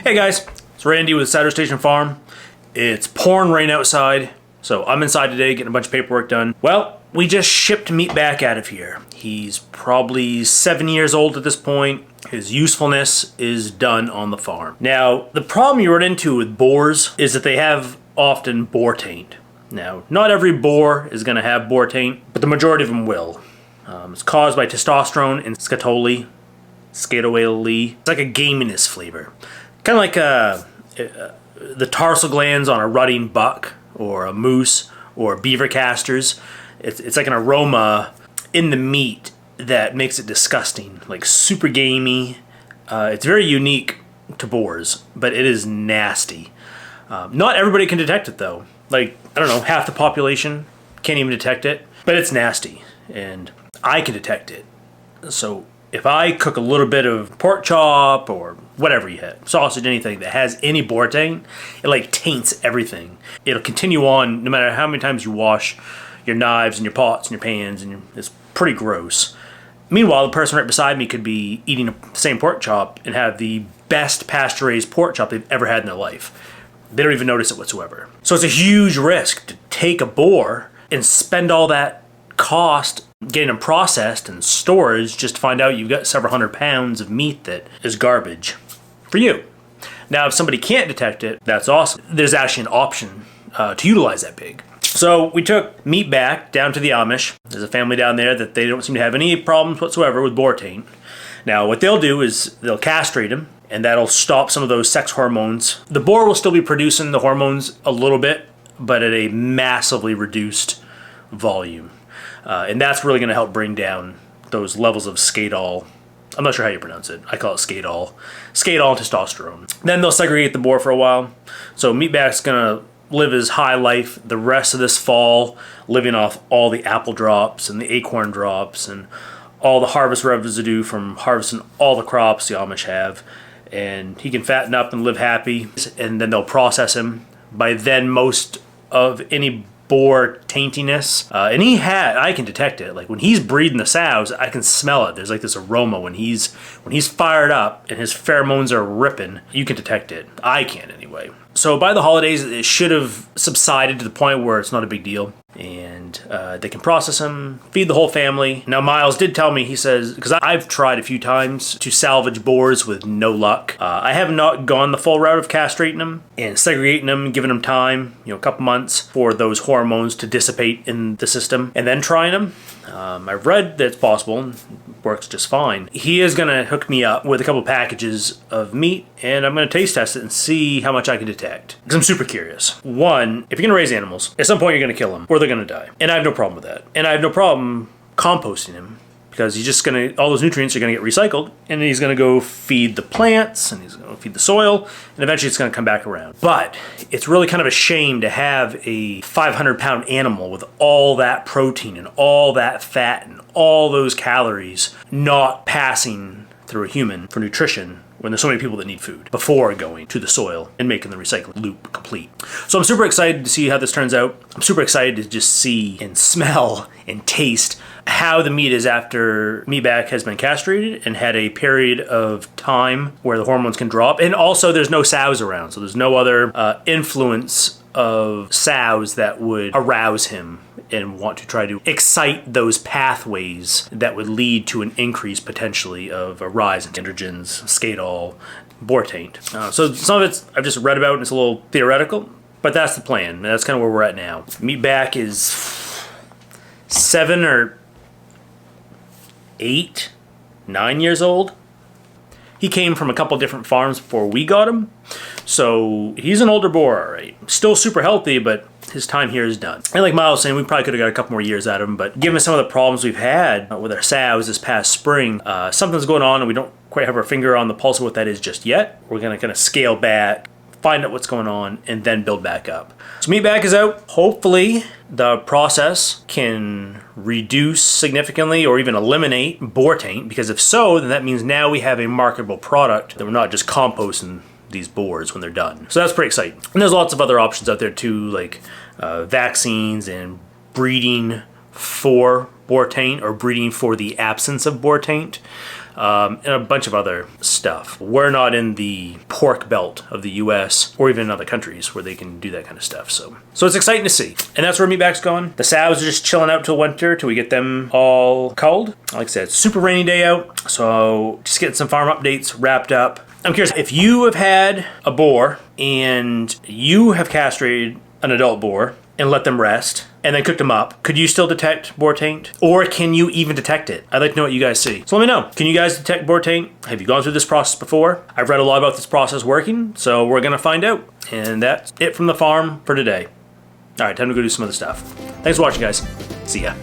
Hey guys, it's Randy with Saturday Station Farm. It's pouring rain outside, so I'm inside today getting a bunch of paperwork done. Well, we just shipped meat back out of here. He's probably 7 years old at this point. His usefulness is done on the farm. Now, the problem you run into with boars is that they have often boar taint. Now, not every boar is going to have boar taint, but the majority of them will. It's caused by testosterone and scatoli. It's like a gaminess flavor. Kind of like the tarsal glands on a rutting buck or a moose or beaver casters. It's like an aroma in the meat that makes it disgusting, like super gamey. It's very unique to boars, but it is nasty. Not everybody can detect it though. Like, I don't know, half the population can't even detect it, but it's nasty and I can detect it. So if I cook a little bit of pork chop or whatever you have, sausage, anything that has any boar taint, it like taints everything. It'll continue on no matter how many times you wash your knives and your pots and your pans, and it's pretty gross. Meanwhile, the person right beside me could be eating the same pork chop and have the best pasture-raised pork chop they've ever had in their life. They don't even notice it whatsoever. So it's a huge risk to take a boar and spend all that cost getting them processed and storage just to find out you've got several hundred pounds of meat that is garbage for you. Now, if somebody can't detect it, that's awesome. There's actually an option to utilize that pig. So we took meat back down to the Amish. There's a family down there that they don't seem to have any problems whatsoever with boar taint. Now, what they'll do is they'll castrate him, and that'll stop some of those sex hormones. The boar will still be producing the hormones a little bit, but at a massively reduced volume. And that's really going to help bring down those levels of scatol. I'm not sure how you pronounce it. I call it scatol. Scatol and testosterone. Then they'll segregate the boar for a while. So meatback's going to live his high life the rest of this fall, living off all the apple drops and the acorn drops and all the harvest residue from harvesting all the crops the Amish have. And he can fatten up and live happy. And then they'll process him. By then, most of any boar taintiness, and I can detect it. Like when he's breeding the sows, I can smell it. There's like this aroma when he's fired up and his pheromones are ripping. You can detect it. I can anyway. So by the holidays, it should have subsided to the point where it's not a big deal. And they can process him, feed the whole family. Now, Miles did tell me, he says, because I've tried a few times to salvage boars with no luck. I have not gone the full route of castrating them and segregating them, giving them time, a couple months for those hormones to dissipate in the system, and then trying them. I've read that it's possible and works just fine. He is going to hook me up with a couple packages of meat, and I'm going to taste test it and see how much I can detect. Because I'm super curious. One, if you're going to raise animals, at some point you're going to kill them, or they're going to die. And I have no problem with that. And I have no problem composting him, because he's just going to, all those nutrients are going to get recycled, and he's going to go feed the plants, and he's going to feed the soil, and eventually it's going to come back around. But it's really kind of a shame to have a 500-pound animal with all that protein and all that fat and all those calories not passing through a human for nutrition when there's so many people that need food before going to the soil and making the recycling loop complete. So I'm super excited to see how this turns out. I'm super excited to just see and smell and taste how the meat is after meatback has been castrated and had a period of time where the hormones can drop. And also there's no sows around, so there's no other influence of sows that would arouse him and want to try to excite those pathways that would lead to an increase potentially of a rise in androgens, scatol, boar taint. So some of it's I've just read about and it's a little theoretical, but that's the plan. That's kind of where we're at now. Meatback is 7 or 8, 9 years old. He came from a couple different farms before we got him. So he's an older boar, all right. Still super healthy, but his time here is done. And like Miles was saying, we probably could have got a couple more years out of him, but given some of the problems we've had with our sows this past spring, something's going on and we don't quite have our finger on the pulse of what that is just yet. We're gonna kind of scale back, find out what's going on, and then build back up. So meatback is out. Hopefully the process can reduce significantly or even eliminate boar taint, because if so, then that means now we have a marketable product that we're not just composting these boars when they're done. So that's pretty exciting. And there's lots of other options out there too, like vaccines and breeding for boar taint or breeding for the absence of boar taint. And a bunch of other stuff. We're not in the pork belt of the US or even in other countries where they can do that kind of stuff. So it's exciting to see. And that's where meatback's going. The sows are just chilling out till winter till we get them all culled. Like I said, it's a super rainy day out. So just getting some farm updates wrapped up. I'm curious, if you have had a boar and you have castrated an adult boar and let them rest and then cooked them up, could you still detect boar taint? Or can you even detect it? I'd like to know what you guys see. So let me know. Can you guys detect boar taint? Have you gone through this process before? I've read a lot about this process working, so we're gonna find out. And that's it from the farm for today. All right, time to go do some other stuff. Thanks for watching, guys. See ya.